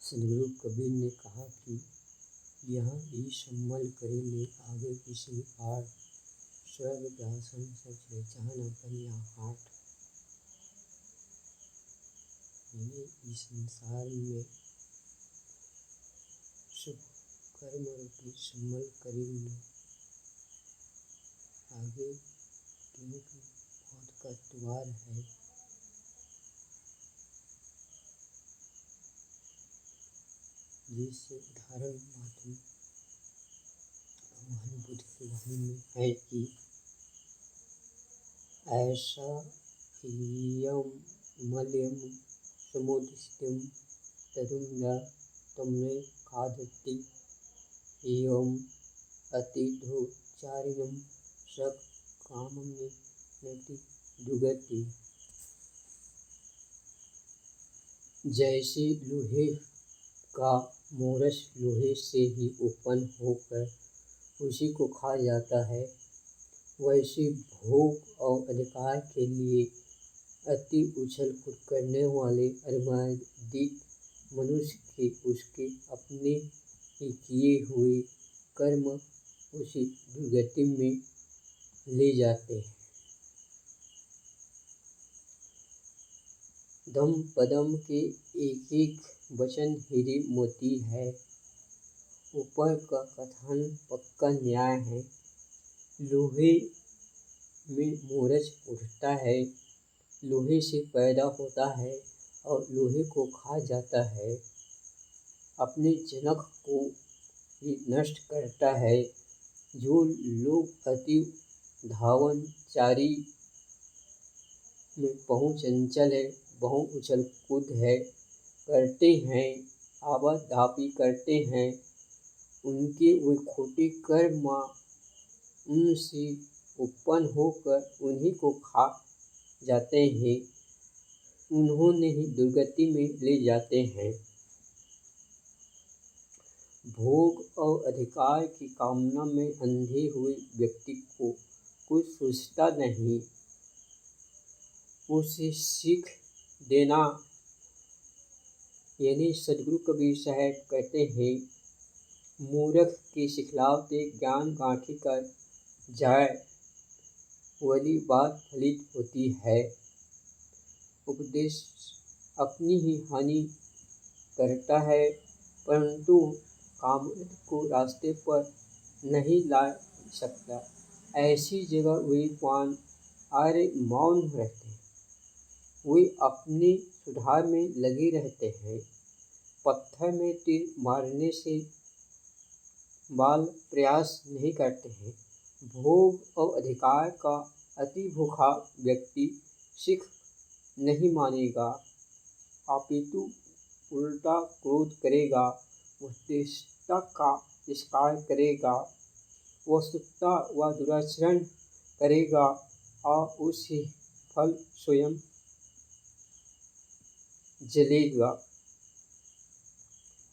सदगुरु कबीर ने कहा कि यहाँ ही सम्मल करे ले आगे किसी आड़, स्वर्ग दासन सच है जहाँ न अपन यहाँ हाट। यानी इस संसार में शुभ कर्म रूपी सम्मल करे ले आगे, क्योंकि मौत का द्वार है। जिससे उदाहरण माध्यम भगवान बुद्ध की वाणी में है कि ऐसा यम मलयम समुदिष्टम तरुण्या तमने खादति एवं अतिधोचारिणम सक कामम नति दुगति। जैसे लोहे का मोरस लोहे से ही उत्पन्न होकर उसी को खा जाता है, वैसे भोग और अधिकार के लिए अति उछल कूद करने वाले अर्मादित मनुष्य के उसके अपने ही किए हुए कर्म उसी दुर्गति में ले जाते हैं। दम पदम के एक एक वचन हीरे मोती है। ऊपर का कथन पक्का न्याय है। लोहे में मोरच उठता है, लोहे से पैदा होता है और लोहे को खा जाता है। अपने जनक को ही नष्ट करता है। जो लोग अति धावनचारी में बहु चंचल है, बहु उछल कूद है करते हैं, आवाधापी करते हैं, उनके वे खोटे कर्म उनसे उत्पन्न होकर उन्हीं को खा जाते हैं, उन्होंने ही दुर्गति में ले जाते हैं। भोग और अधिकार की कामना में अंधे हुए व्यक्ति को कुछ सूझता नहीं। उसे सीख देना, यानी सदगुरु कबीर साहब कहते हैं, मूर्ख के सिखलावते ज्ञान गांठी कर जाए वाली बात फलित होती है। उपदेश अपनी ही हानि करता है, परंतु कामना को रास्ते पर नहीं ला सकता। ऐसी जगह विद्वान आर्य मौन रहते हैं। वे अपने सुधार में लगे रहते हैं। पत्थर में तीर मारने से बाल प्रयास नहीं करते हैं। भोग और अधिकार का अति भूखा व्यक्ति सिख नहीं मानेगा, अपितु उल्टा क्रोध करेगा, वस्तुता का तिरस्कार करेगा, वस्तुता व दुराचरण करेगा और उसे फल स्वयं जलेगा।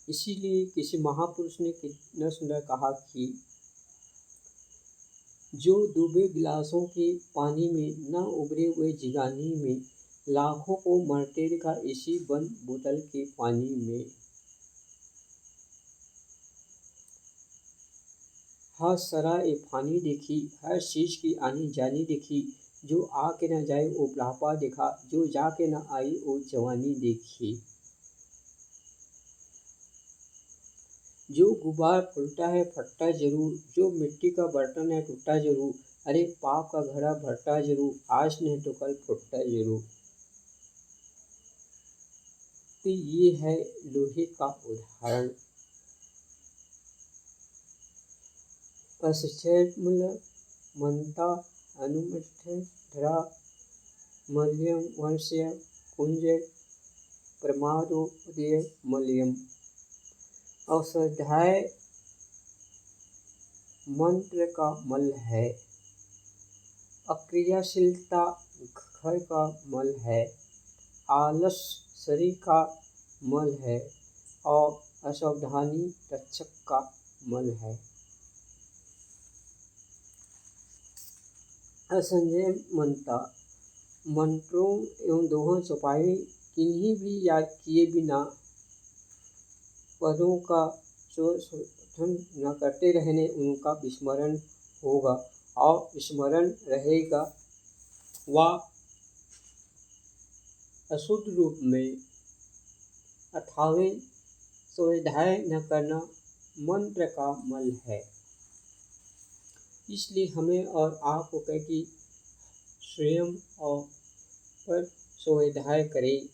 इसीलिए किसी महापुरुष ने कितना सुंदर कहा कि जो डूबे गिलासों के पानी में न उभरे हुए जिगानी में, लाखों को मरते देखा इसी बंद बोतल के पानी में। हर सराय फानी देखी, हर चीज की आनी जानी देखी, जो आके न जाए वो बुढ़ापा देखा, जो जाके न आई वो जवानी देखी। जो गुब्बार फूलता है फटता जरूर, जो मिट्टी का बर्तन है टूटता जरूर, अरे पाप का घड़ा भरता जरूर, आज नहीं तो कल फूटता जरूर। तो ये है लोहे का उदाहरण। असचैमल मंता अनुमठ धरा मल्यम वर्ष्य कुंज प्रमादोदय मल्यम। अश्रद्धाय मंत्र का मल है, अक्रियाशीलता घर का मल है, आलस शरीर का मल है और असावधानी रक्षक का मल है। असंजय मनता मंत्रों एवं दोहों चौपाई किन्हीं भी याद किए बिना पदों का शोधन न करते रहने उनका विस्मरण होगा और स्मरण रहेगा व अशुद्ध रूप में अथावे स्वाध्याय न करना मंत्र का मल है। इसलिए हमें और आपको कहे कि स्वयं और पर स्वाध्याय करें।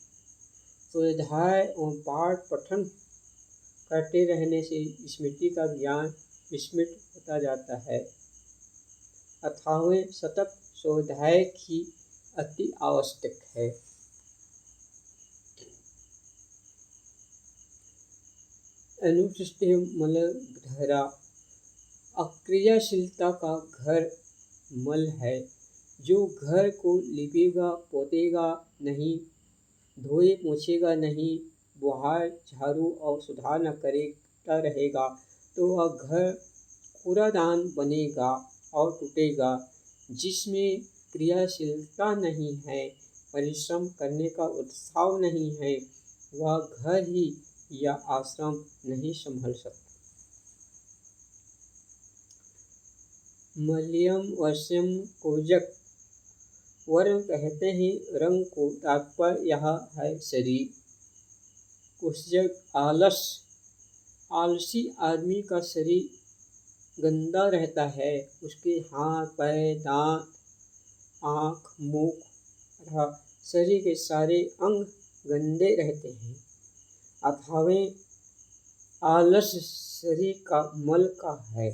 स्वाध्याय एवं पाठ पठन करते रहने से स्मृति का ज्ञान विस्मृत होता जाता है। अथावे सतत स्वाध्याय की अति आवश्यक है। अनुष्ठेय मलधरा अक्रियाशीलता का घर मल है। जो घर को लिपेगा पोतेगा नहीं, धोए पोछेगा नहीं, बुहार झाड़ू और सुधार न करता रहेगा तो वह घर कूड़ादान बनेगा और टूटेगा। जिसमें क्रियाशीलता नहीं है, परिश्रम करने का उत्साह नहीं है, वह घर ही या आश्रम नहीं संभल सकता। मलयम वश्यम कोजक वर्ण कहते हैं रंग को, तात्पर्य यह है शरीर। कुशजक आलस, आलसी आदमी का शरीर गंदा रहता है। उसके हाथ पैर दांत आँख मुख तथा शरीर के सारे अंग गंदे रहते हैं। अथावे आलस शरीर का मल का है।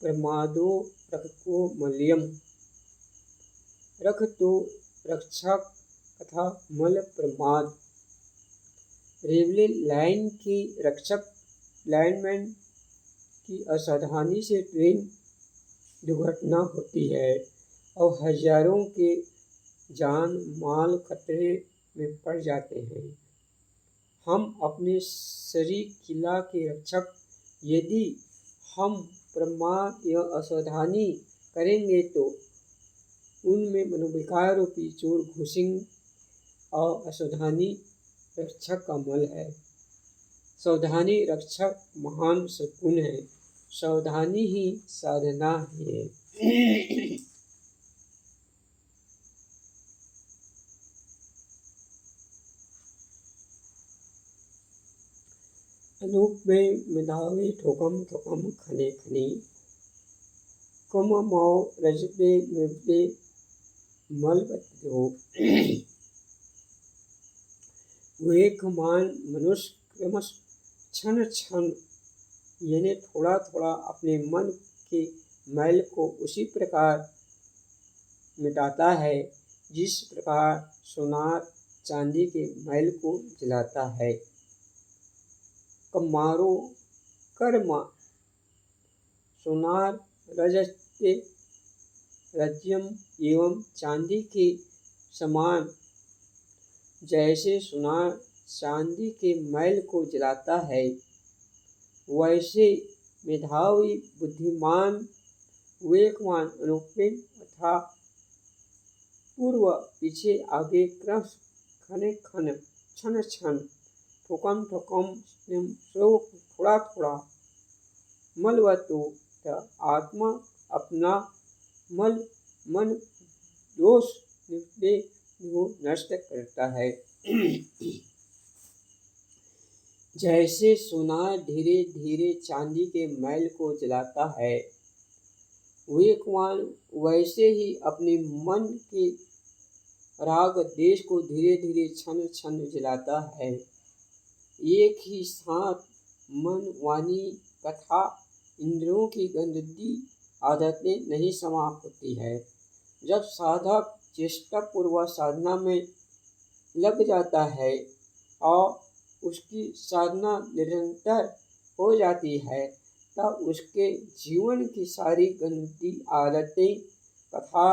प्रमादो रखको मलयम, रख तो रक्षक तथा मल प्रमाद। रेलवे लाइन की रक्षक लाइनमैन की असावधानी से ट्रेन दुर्घटना होती है और हजारों के जान माल खतरे में पड़ जाते हैं। हम अपने शरीर किला के रक्षक, यदि हम प्रमाद या असावधानी करेंगे तो उनमें मनोविकार रूपी चोर घुसेंगे और असावधानी रक्षक का मल है। सावधानी रक्षक महान सद्गुण है। सावधानी ही साधना है। अनूप में मेधावी ठोकम ठोकम खने खनी, कम माओ रजबे मिलते मल बत्यो। विवेकमान मनुष्य क्रमश क्षण क्षण यानी थोड़ा थोड़ा अपने मन के मैल को उसी प्रकार मिटाता है जिस प्रकार सोनार चांदी के मैल को जलाता है। कमारो कर्म सोनार रजते रज्यम एवं चांदी के समान। जैसे सोनार चांदी के मैल को जलाता है, वैसे मेधावी बुद्धिमान विवेकवान अनुपेन तथा पूर्व पीछे आगे क्रम खने खन क्षण क्षण ठोकम ठोकम थोड़ा थोड़ा मलवतो आत्मा अपना मल मन दोष नष्ट करता है। जैसे सोनार धीरे धीरे चांदी के मैल को जलाता है, विवेकवान वैसे ही अपने मन के राग देश को धीरे धीरे क्षण क्षण जलाता है। एक ही साथ मन वाणी तथा इंद्रियों की गंदी आदतें नहीं समाप्त होती है। जब साधक चेष्टा पूर्वक साधना में लग जाता है और उसकी साधना निरंतर हो जाती है, तब उसके जीवन की सारी गंदी आदतें तथा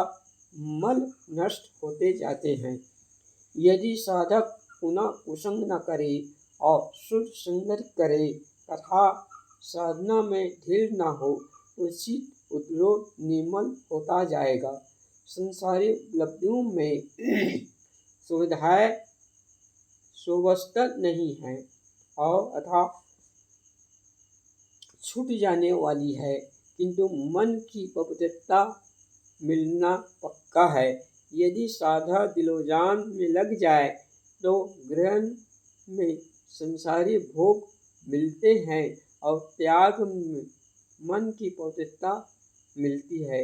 मल नष्ट होते जाते हैं। यदि साधक पुनः कुसंग न करे और शुद्ध संगत करे तथा साधना में ढील न हो तो चित्त उद्योग निर्मल होता जाएगा। संसारी उपलब्धियों में सुविधाएं सुव्यवस्थित नहीं है और अथा छूट जाने वाली है, किंतु मन की पवित्रता मिलना पक्का है। यदि साधा दिलोजान में लग जाए तो ग्रहण में संसारी भोग मिलते हैं और त्याग में मन की पवित्रता मिलती है।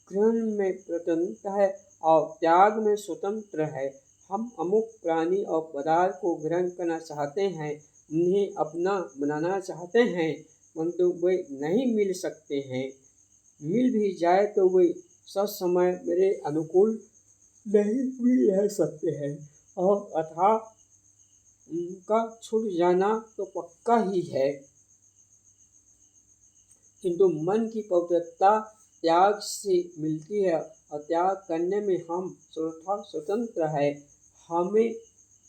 ग्रहण में प्रतंत्र है और त्याग में स्वतंत्र है। हम अमुक प्राणी और पदार्थ को ग्रहण करना चाहते हैं, उन्हें अपना बनाना चाहते हैं, परंतु वे नहीं मिल सकते हैं। मिल भी जाए तो वे ससमय मेरे अनुकूल नहीं भी रह सकते हैं और अथा उनका छूट जाना तो पक्का ही है। किंतु मन की पवित्रता त्याग से मिलती है और त्याग करने में हम स्वतंत्र है। हमें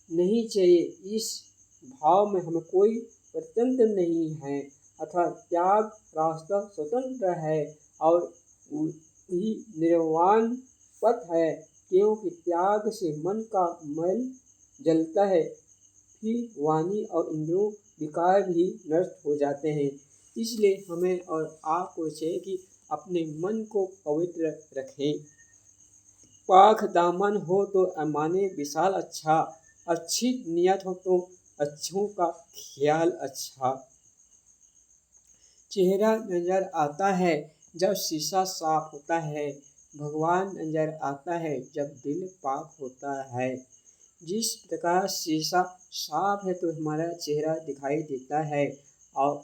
नहीं चाहिए, इस भाव में हमें कोई प्रत्यंत्र नहीं है, अर्थात त्याग रास्ता स्वतंत्र है और वही निर्वाण पथ है, क्योंकि त्याग से मन का मैल जलता है, फिर वाणी और इंद्रियों विकार भी नष्ट हो जाते हैं। इसलिए हमें और आपको चाहिए कि अपने मन को पवित्र रखें। पाख दामन हो तो माने विशाल अच्छा, अच्छी नियत हो तो अच्छों का ख्याल अच्छा। चेहरा नजर आता है जब शीशा साफ होता है, भगवान नजर आता है जब दिल पाक होता है। जिस प्रकार शीशा साफ है तो हमारा चेहरा दिखाई देता है और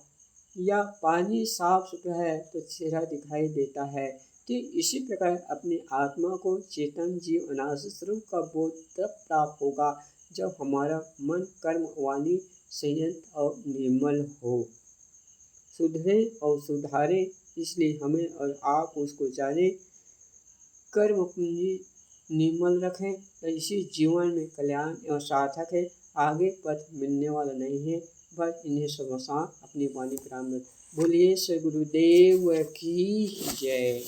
या पानी साफ सुथरा है तो चेहरा दिखाई देता है। ठीक इसी प्रकार अपनी आत्मा को चेतन जीव अनादि स्वरूप का बोध तब प्राप्त होगा जब हमारा मन कर्म वाणी संयत और निर्मल हो, सुधरे और सुधारे। इसलिए हमें और आप उसको जाने, कर्म पूंजी निर्मल रखें तो इसी जीवन में कल्याण एवं सार्थक है। आगे पथ मिलने वाला नहीं है, बस इन्हें समझा अपनी वाणी प्रारंभ। बोलिए श्री गुरुदेव की जय।